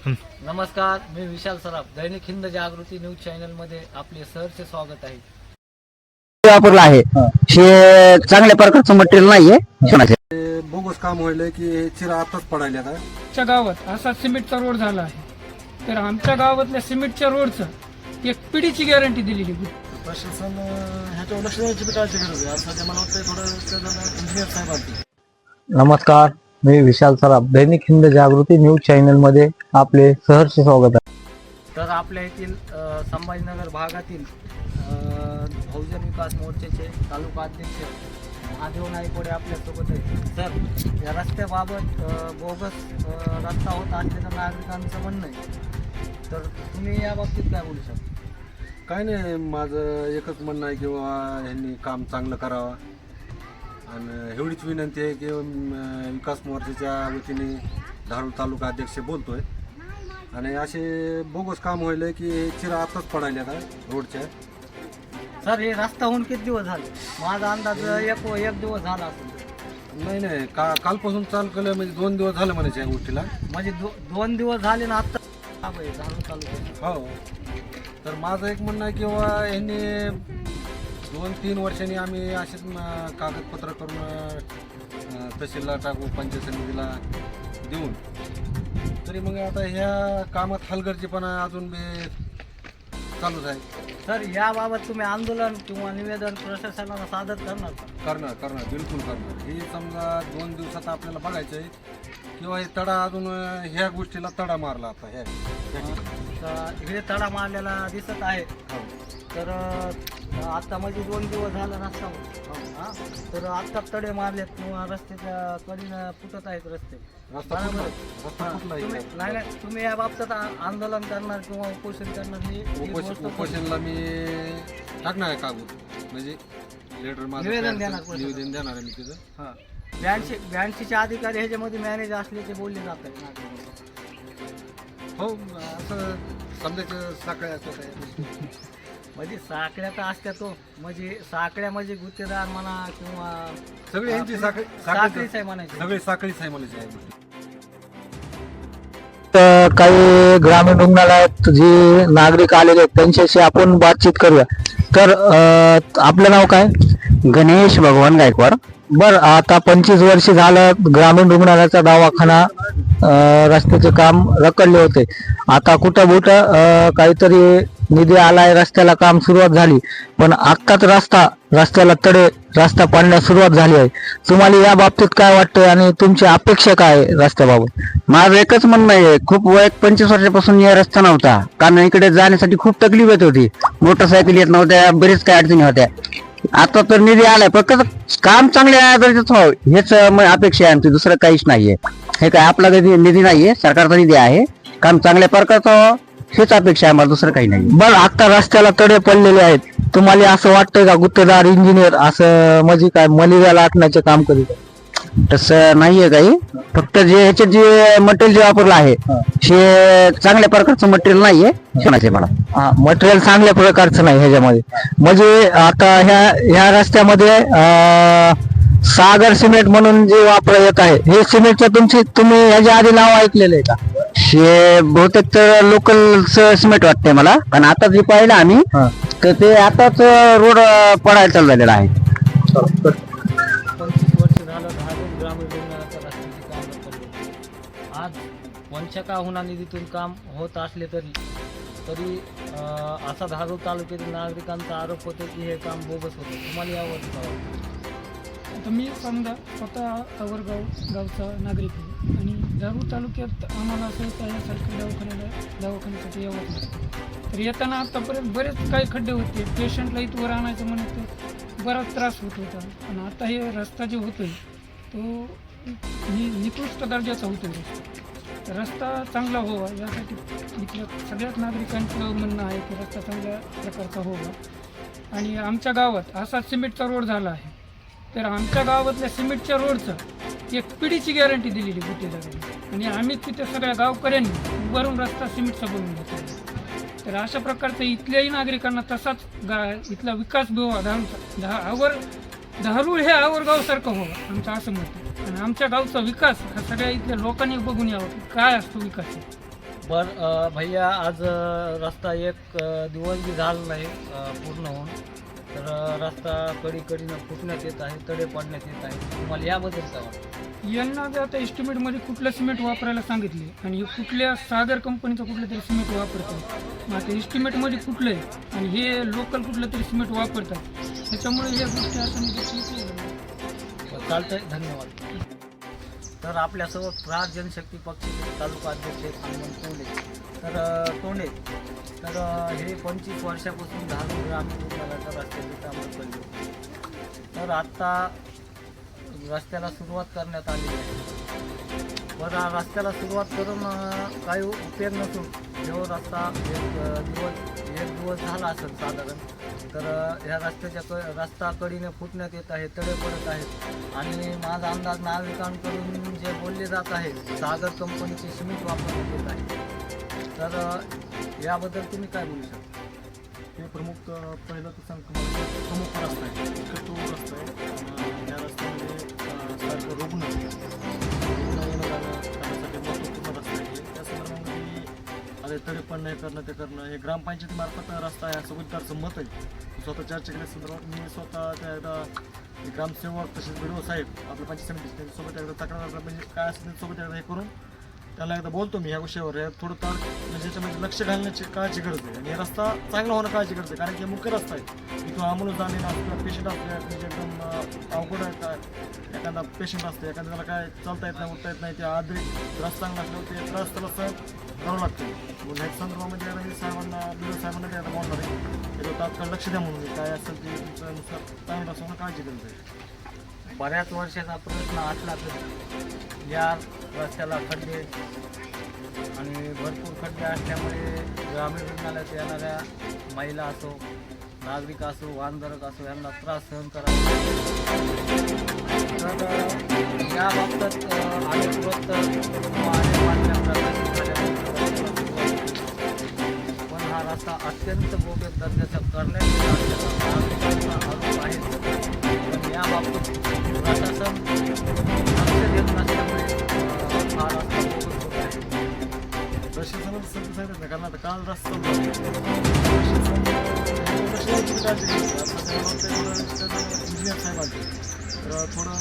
नमस्कार, मी विशाल सराफ. दैनिक हिंद जागृती news channel मध्ये आपले सहर्ष स्वागत आहे. वापरला आहे हे चांगल्या प्रकारचं मटेरियल नाहीये. बोगस काम व्हायलंय की हे चिरा आताच पडायला आता. आमच्या गावात असा सिमेंटचा रोड झाला आहे, तर आमच्या गावातल्या सिमेंटच्या रोडचं एक पिढीची गॅरंटी दिलेली आहे. प्रशासन ह्याच्यावर लक्ष द्यायची काळाची गरज आहे. आता मला वाटतं थोडं इंजिनियर साहेबांची. नमस्कार, मी विशाल सराफ. दैनिक हिंद जागृती न्यूज चॅनल मध्ये आपले सहर्ष स्वागत आहे. तर आपल्या येथील संभाजीनगर भागातील बहुजन विकास मोर्चाचे तालुका अध्यक्ष महादेव नाईकवाडे आपल्यासोबत आहे. तर या रस्त्याबाबत बोगस रस्ता होत असल्याचं नागरिकांचं म्हणणं आहे. तर तुम्ही या बाबतीत काय बोलू शकता? काय नाही, माझं एकच म्हणणं आहे किंवा ह्यांनी काम चांगलं करावं आणि एवढीच विनंती आहे की विकास मोर्चाच्या वतीने धारूर तालुका अध्यक्ष बोलतोय. आणि असे बोगस काम व्हायलंय की हे चिरा आताच पडायला आता रोडच्या. सर, हे रस्ता होऊन किती दिवस झाले? माझा अंदाज एक दिवस झाला असेल. नाही कालपासून चालू केलं, म्हणजे 2 दिवस झाले म्हणायचे या गोष्टीला. म्हणजे 2 दिवस झाले ना आता धारूर तालुक्यात. हो, तर माझं एक म्हणणं आहे किंवा ह्यांनी 2-3 वर्षांनी आम्ही असेच कागदपत्र करून तहसीलला टाकू, पंचायत समितीला देऊन, तरी मग आता ह्या कामात हलगर्जीपणा अजून बी चालूच आहे. सर, याबाबत तुम्ही आंदोलन किंवा निवेदन प्रशासनाला सादर करणार का? करणार बिलकुल करणार. ही समजा 2 दिवसात आपल्याला बघायचं आहे किंवा हे तडा अजून ह्या गोष्टीला तडा मारला आता ह्या तर इकडे तडा मारलेला दिसत आहे. हो. तर आता म्हणजे 2 दिवस झाला रस्ता हां, तर आत्ता तडे मारलेत किंवा रस्त्याच्या कडीनं फुटत आहेत रस्ते. रस्ता फुटला तुम्ही नाही तुम्ही या बाबतीत आंदोलन करणार किंवा उपोषण करणार ही उपोषणला मी टाकणार आहे कागद, म्हणजे लेटर माझं निवेदन देणार. निवेदन देणार आहे मी तिथं. हां, 82चे अधिकारी ह्याच्यामध्ये मॅनेज असल्याचे बोलले जात आहे. हो, असं समजायचं साखळ्या असं काय म्हणजे साखळ्या तर असत्या तो, म्हणजे साखळ्या म्हणजे गुत्तेदार म्हणा किंवा सगळी यांची साखळीच आहे म्हणायची. सगळी साखळीच आहे म्हणायची आहे. तर काही ग्रामीण रुग्णालयात जे नागरिक आलेले आहेत त्यांच्याशी आपण बातचीत करूया. तर आपलं नाव काय? गणेश भगवान गायकवाड. बर, आता 25 वर्ष झालं ग्रामीण रुग्णालयाचा दवाखाना रस्त्याचे काम रखडले होते. आता कुठं काहीतरी निधी आलाय, रस्त्याला काम सुरुवात झाली, पण आत्ताच रस्त्याला रस्ता पडण्यास सुरुवात झाली आहे. तुम्हाला या बाबतीत काय वाटतंय आणि तुमची अपेक्षा काय आहे रस्त्याबाबत? माझं एकच म्हणणं आहे, खूप वय 25 वर्षापासून या रस्ता नव्हता, कारण इकडे जाण्यासाठी खूप तकलीफ येत होती. मोटरसायकल येत नव्हत्या, बरेच काही अडचणी होत्या. आता तर निधी आलाय, फक्त काम चांगल्या दर्जाचं व्हावं हेच अपेक्षा आहे आमची, दुसरं काहीच नाहीये. हे काय आपला निधी नाहीये, सरकारचा निधी आहे. काम चांगल्या प्रकारचं व्हावं हेच अपेक्षा आहे मला, दुसरं काही नाही. बर, आता रस्त्याला तडे पडलेले आहेत, तुम्हाला असं वाटतंय का गुत्तेदार इंजिनियर असं म्हणजे काय मलिदा लाटण्याचे काम करीत? तसं नाहीये काही, फक्त ह्याचे जे मटेरियल जे वापरलं आहे हे चांगल्या प्रकारचं मटेरियल नाहीये म्हणायचे मला. मटेरियल चांगल्या प्रकारचं नाही ह्याच्यामध्ये. म्हणजे आता ह्या रस्त्यामध्ये सागर सिमेंट म्हणून जे वापर येत आहे, हे सिमेंटचं तुम्ही ह्याच्या आधी नाव ऐकलेलं आहे का? हे बहुतेक तर लोकल सिमेंट वाटतंय मला, पण आता जे पाहिलं आम्ही तर ते आताच रोड पडायला चालू झालेला आहे. 25 वर्ष झालं धारूर ग्रामीण रुग्णालयाच्या रस्त्याचे काम रखडले. आज वंशकाहुना निधीतून काम होत असले तरी असा धारूर तालुक्यातील नागरिकांचा आरोप होतो की हे काम बोगस होतं. तुम्हाला यावर काय वाटतं? आता मी समजा स्वतः आवरगाव गावचा नागरिक आहे आणि धारूर तालुक्यात आम्हाला असं यासारख्या दवाखान्यासाठी यावं लागतं. तर येताना आतापर्यंत बरेच काही खड्डे होते, पेशंटला इथवर आणायचं म्हणत तर बराच त्रास होत होता. आणि आता हे रस्ता जे होतोय तो निकृष्ट दर्जाचा होतोय. रस्ता चांगला व्हावा यासाठी इथल्या सगळ्याच नागरिकांचं म्हणणं आहे की रस्ता चांगल्या प्रकारचा व्हावा. आणि आमच्या गावात असा सिमेंटचा रोड झाला आहे, तर आमच्या गावातल्या सिमेंटच्या रोडचं एक पिढीची गॅरंटी दिलेली गुत्तेदारांनी, आणि आम्ही तिथे सगळ्या गावकऱ्यांनी वरून रस्ता सिमेंटचा बनवून घेतला. तर अशा प्रकारचं इथल्याही नागरिकांना तसाच इथला विकास व्हावा, धारूर हे आवरगावसारखं व्हावं आमचं असं मत आहे. आणि आमच्या गावचा विकास हा सगळ्या इथल्या लोकांनी बघून यावं की काय असतो विकास. भैया आज रस्ता एक दिवस बी झाला नाही पूर्ण होऊन, तर रस्ता कडीनं फुटण्यात येत आहे, तडे पडण्यात येत आहे. तुम्हाला याबद्दल काय वाटतं? यांना जर आता एस्टिमेटमध्ये कुठलं सिमेंट वापरायला सांगितले आणि हे कुठल्या सागर कंपनीचं कुठलं तरी सिमेंट वापरतात, मग आता एस्टिमेटमध्ये कुठलं आहे आणि हे लोकल कुठलं तरी सिमेंट वापरतात, त्याच्यामुळे या गोष्टी असं चालतंय, धन्यवाद. तर आपल्यासोबत राज जनशक्ती पक्षाचे तालुका अध्यक्ष हनुमंत तोंडे. तर हे 25 वर्षापासून धारूर ग्रामीण रुग्णालयाच्या रस्त्याची कामं चालली होती. तर आत्ता रस्त्याला सुरुवात करण्यात आली आहे. बरं, रस्त्याला सुरुवात करून काही उपयोग नसून जेव्हा रस्ता एक दिवस झाला असेल साधारण, तर ह्या रस्ता कडीने फुटण्यात येत आहे, तडे पडत आहेत. आणि माझा अंदाज नागरिकांकडून जे बोलले जात आहे, सागर कंपनीचे सिमेंट वापरण्यात येत आहे. तर याबद्दल तुम्ही काय बोलू शकता? हे प्रमुख पहिलं तर सांगतो मला प्रमुख रस्ता आहे, तो रस्ता आहे. या रस्त्यामध्ये सारखं रुग्ण येणं जाणं करण्यासाठी महत्त्वपूर्ण रस्ता आहे. त्या संदर्भामध्ये आता तरी पण नाही करणं ते करणं हे ग्रामपंचायतीमार्फत रस्ता आहे असं उद्गारचं मत आहे. स्वतः चर्चा केल्या संदर्भात मी स्वतः त्या एकदा ग्रामसेवक तसेच बी साहेब आपल्या पंचायत समिती त्यांच्यासोबत एकदा तक्रार म्हणजे काय असेल सोबत एकदा हे करून त्याला एकदा बोलतो मी ह्या विषयावर. हे थोडं तर म्हणजे याच्यामध्ये लक्ष घालण्याची काळजी गरज आहे आणि हे रस्ता चांगला होणं काळजी गरज आहे, कारण की मुख्य रस्ता आहे. इथून आम्हाला जाणे असतं, पेशंट असले म्हणजे एकदम अवघड आहे. काय एखादा पेशंट असते, एखाद्याला काय चालता येत नाही, उठता येत नाही, त्या आधी रस्ता चांगला असल्यावर ते त्रास त्याला सहन करावं लागतं. म्हणून ह्या संदर्भामध्ये एकदा साहेबांना साहेबांना ते एकदा बोलणार आहे, त्याच्यावर तात्काळ लक्ष द्या म्हणून काय असेल ते तुमच्यानुसार चांगलं असं काळजी गरज आहे. बऱ्याच वर्षाचा प्रश्न असला तरी या रस्त्याला खड्डे आणि भरपूर खड्डे असल्यामुळे ग्रामीण रुग्णालयात येणाऱ्या महिला असो, नागरिक असो, वाहनधारक असो, यांना त्रास सहन करावा लागतो. तर याबाबत अनेक वृत्त अनेक बातम्या प्रकाशित झाल्यानंतर पण हा रस्ता अत्यंत बोगस दर्जाचा करण्यात येत असल्याचा नागरिकांचा आरोप आहे. पण याबाबत प्रशासन लक्ष देत नसल्यामुळे हा रस्ता बोगस होत आहे. प्रशासनाला सध्या सांगितलं नाही, कारण आता काल रस्ता इंजिनियर साहेब आले तर थोडं